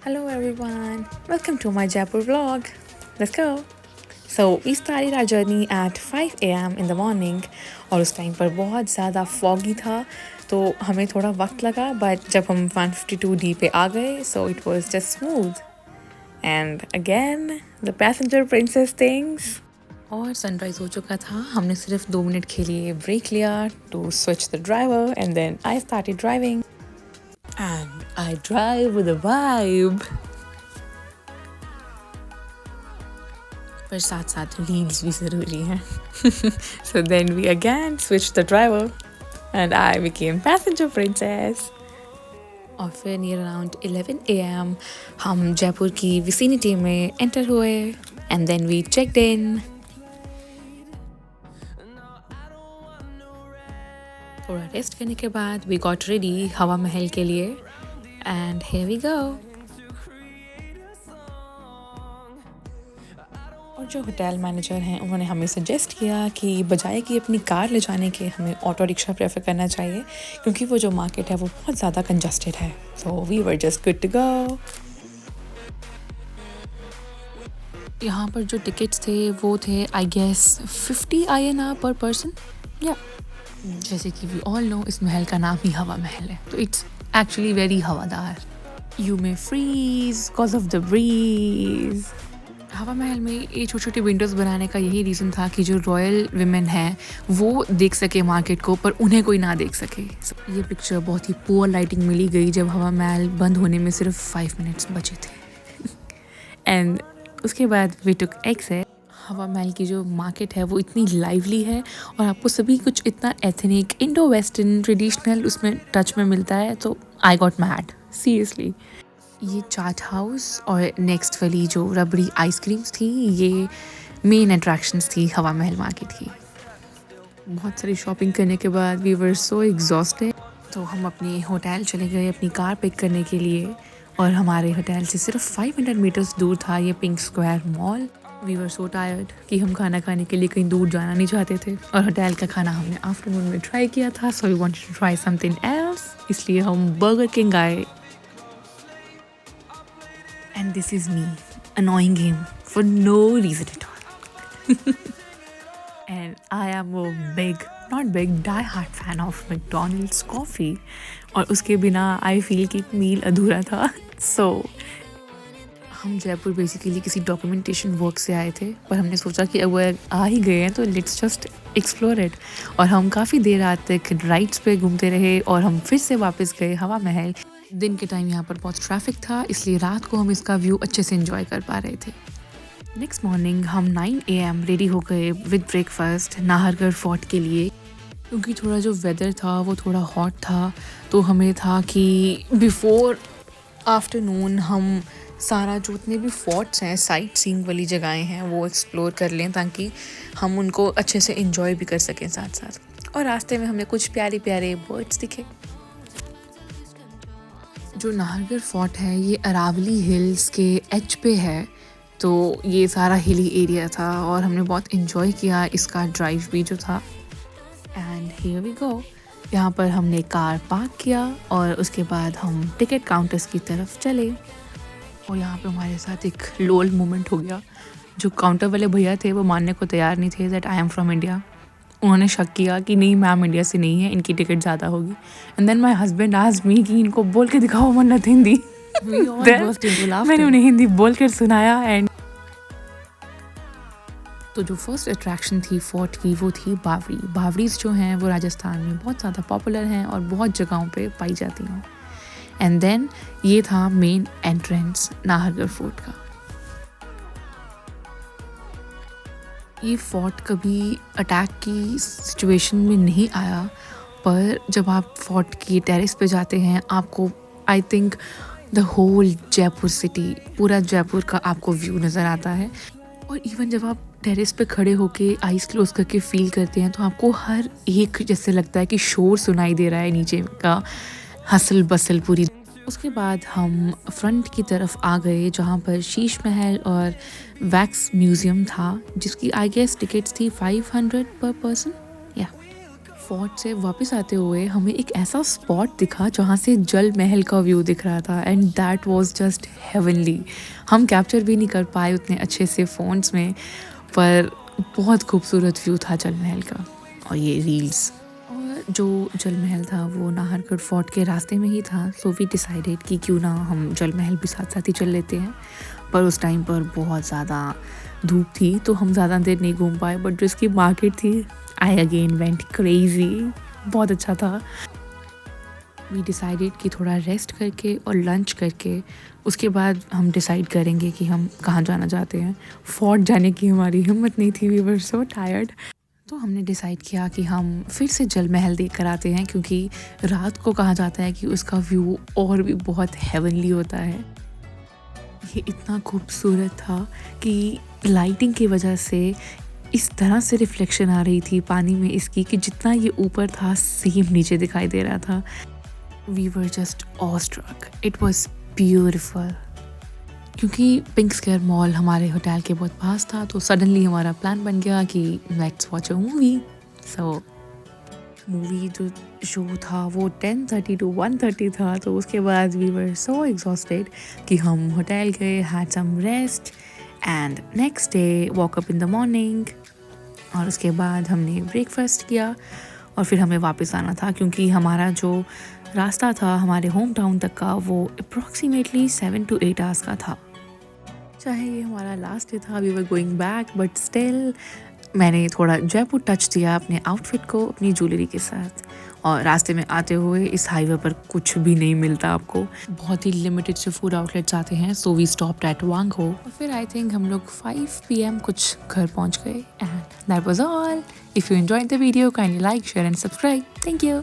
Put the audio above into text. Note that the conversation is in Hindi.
Hello everyone, welcome to my Jaipur vlog. Let's go. So we started our journey at 5 a.m. in the morning और उस टाइम पर बहुत ज़्यादा foggy था तो हमें थोड़ा वक्त लगा but जब हम 152D पे आ गए so it was just smooth. And again the passenger princess things. और सनराइज हो चुका था हमने सिर्फ 2 मिनट के लिए ब्रेक लिया to switch the driver and then I started driving. And I drive with a vibe. पर साथ साथ रील्स भी ज़रूरी हैं. So then we again switched the driver and I became passenger princess. और फिर near around 11 a.m. हम जयपुर की vicinity में enter हुए and then we checked in. थोड़ा रेस्ट करने के बाद we got ready हवा महल के लिए and here we go. और जो होटल मैनेजर हैं उन्होंने हमें सजेस्ट किया कि बजाय कि अपनी कार ले जाने के हमें ऑटो रिक्शा प्रेफर करना चाहिए क्योंकि वो जो मार्केट है वो बहुत ज़्यादा कंजस्टेड है. So we were just good to go. यहाँ पर जो टिकट्स थे वो थे I guess 50 INR per person. या जैसे कि वी ऑल नो इस महल का नाम ही हवा महल है तो इट्स एक्चुअली वेरी हवादार. You may freeze because of the breeze. Hawa Mahal में ये छोटी छोटी विंडोज़ बनाने का यही रीज़न था कि जो रॉयल विमेन हैं वो देख सके मार्केट को पर उन्हें कोई ना देख सके. ये पिक्चर बहुत ही पुअर लाइटिंग मिली गई जब हवा महल बंद होने में सिर्फ 5 मिनट्स बचे थे. एंड उसके बाद वी टुक एक्सिट. हवा महल की जो मार्केट है वो इतनी लाइवली है और आपको सभी कुछ इतना एथनिक इंडो वेस्टर्न ट्रेडिशनल उसमें टच में मिलता है तो आई गॉट मैड सीरियसली. ये चाट हाउस और नेक्स्ट वाली जो रबड़ी आइसक्रीम्स थी ये मेन अट्रैक्शंस थी हवा महल मार्केट की. बहुत सारी शॉपिंग करने के बाद वी वर सो एग्जॉस्टेड तो हम अपने होटल चले गए अपनी कार पिक करने के लिए और हमारे होटल से सिर्फ 500 मीटर्स दूर था ये pink square mall. We were so tired कि हम खाना खाने के लिए कहीं दूर जाना नहीं चाहते थे और होटल का खाना हमने आफ्टरनून में ट्राई किया था so we wanted to try something else इसलिए हम बर्गर किंग आए. And this is me annoying him for no reason at all. And I am a die-hard fan of McDonald's coffee. और उसके बिना I feel कि मील अधूरा था. So हम जयपुर बेसिकली किसी डॉक्यूमेंटेशन वर्क से आए थे पर हमने सोचा कि अगर आ ही गए हैं तो लेट्स जस्ट एक्सप्लोर इट. और हम काफ़ी देर रात तक राइड्स पे घूमते रहे और हम फिर से वापस गए हवा महल. दिन के टाइम यहाँ पर बहुत ट्रैफिक था इसलिए रात को हम इसका व्यू अच्छे से एंजॉय कर पा रहे थे. नेक्स्ट मॉर्निंग हम 9 AM रेडी हो गए विद ब्रेकफास्ट नाहरगढ़ फोर्ट के लिए क्योंकि थोड़ा जो वेदर था वो थोड़ा हॉट था तो हमें था कि बिफोर आफ्टरनून हम सारा जो उतने भी फोर्ट्स हैं साइट सीइंग वाली जगहें हैं वो एक्सप्लोर कर लें ताकि हम उनको अच्छे से एंजॉय भी कर सकें साथ साथ. और रास्ते में हमें कुछ प्यारे प्यारे बर्ड्स दिखे. जो नाहरगढ़ फोर्ट है ये अरावली हिल्स के एज पे है तो ये सारा हिली एरिया था और हमने बहुत इन्जॉय किया इसका ड्राइव भी जो था. And here we go. यहाँ पर हमने कार पार्क किया और उसके बाद हम टिकट काउंटर्स की तरफ चले और यहाँ पे हमारे साथ एक लोल मोमेंट हो गया. जो काउंटर वाले भैया थे वो मानने को तैयार नहीं थे that I am from India. उन्होंने शक किया कि नहीं मैम इंडिया से नहीं है इनकी टिकट ज़्यादा होगी. And then my husband asked me कि इनको बोल के दिखाओ मन्नत हिंदी. मैंने उन्हें हिंदी बोल कर सुनाया. एंड तो जो फर्स्ट अट्रैक्शन थी फोर्ट की वो थी बावड़ी. बावड़ीज जो हैं वो राजस्थान में बहुत ज़्यादा पॉपुलर हैं और बहुत जगहों पे पाई जाती हैं. एंड देन ये था मेन एंट्रेंस नाहरगढ़ फोर्ट का. ये फोर्ट कभी अटैक की सिचुएशन में नहीं आया पर जब आप फोर्ट की टेरेस पे जाते हैं आपको I think the whole Jaipur city पूरा जयपुर का आपको व्यू नज़र आता है. और इवन जब आप टेरेस पे खड़े होके आइज़ क्लोज करके फील करते हैं तो आपको हर एक जैसे लगता है कि शोर सुनाई दे रहा है नीचे का हसल बसल पूरी. उसके बाद हम फ्रंट की तरफ आ गए जहाँ पर शीश महल और वैक्स म्यूज़ियम था जिसकी आई गेस टिकट्स थी 500 पर पर्सन. या फोर्ट से वापस आते हुए हमें एक ऐसा स्पॉट दिखा जहाँ से जल महल का व्यू दिख रहा था and that was just heavenly. हम कैप्चर भी नहीं कर पाए उतने अच्छे से फ़ोन्स में, पर बहुत खूबसूरत व्यू था जल महल का। और ये रील्स, और जो जल महल था वो नाहरगढ़ फोर्ट के रास्ते में ही था, सो वी डिसाइडेड कि क्यों ना हम जल महल भी साथ साथ ही चल लेते हैं। पर उस टाइम पर बहुत ज़्यादा धूप थी तो हम ज़्यादा देर नहीं घूम पाए, बट जो इसकी मार्केट थी, आई अगेन वेंट क्रेजी, बहुत अच्छा था। वी डिसाइडेड कि थोड़ा रेस्ट करके और लंच करके उसके बाद हम डिसाइड करेंगे कि हम कहाँ जाना चाहते हैं। फोर्ट जाने की हमारी हिम्मत नहीं थी, वी वर सो टायर्ड। तो हमने डिसाइड किया कि हम फिर से जल महल देख कर आते हैं, क्योंकि रात को कहा जाता है कि उसका व्यू और भी बहुत हेवनली होता है। ये इतना खूबसूरत था कि लाइटिंग की वजह से इस तरह से रिफ्लेक्शन आ रही थी पानी में इसकी कि जितना ये ऊपर था सेम नीचे दिखाई दे रहा था। We were just awestruck, it was beautiful. क्योंकि पिंक स्क्वायर मॉल हमारे होटल के बहुत पास था तो सडनली हमारा प्लान बन गया कि let's watch a movie. So movie जो शो था वो 10:30 to 1:30 था, तो उसके बाद वी वर सो एग्जॉस्टेड कि हम होटल गए, had some rest and next day woke up in the morning. और उसके बाद हमने ब्रेकफास्ट किया और फिर हमें वापस आना था, क्योंकि हमारा जो रास्ता था हमारे होम टाउन तक का वो अप्रॉक्सीमेटली 7 to 8 आवर्स का था। चाहे ये हमारा लास्ट डे था, we were going back, but still मैंने थोड़ा जयपुर टच दिया अपने आउटफिट को अपनी ज्वेलरी के साथ। और रास्ते में आते हुए इस हाईवे पर कुछ भी नहीं मिलता आपको, बहुत ही लिमिटेड से फूड आउटलेट्स आते हैं, सो वी स्टॉप्ड एट वांगहो। और फिर आई थिंक हम लोग 5 PM कुछ घर पहुंच गए and that was all. If you enjoyed the video kindly like, share and subscribe. Thank you.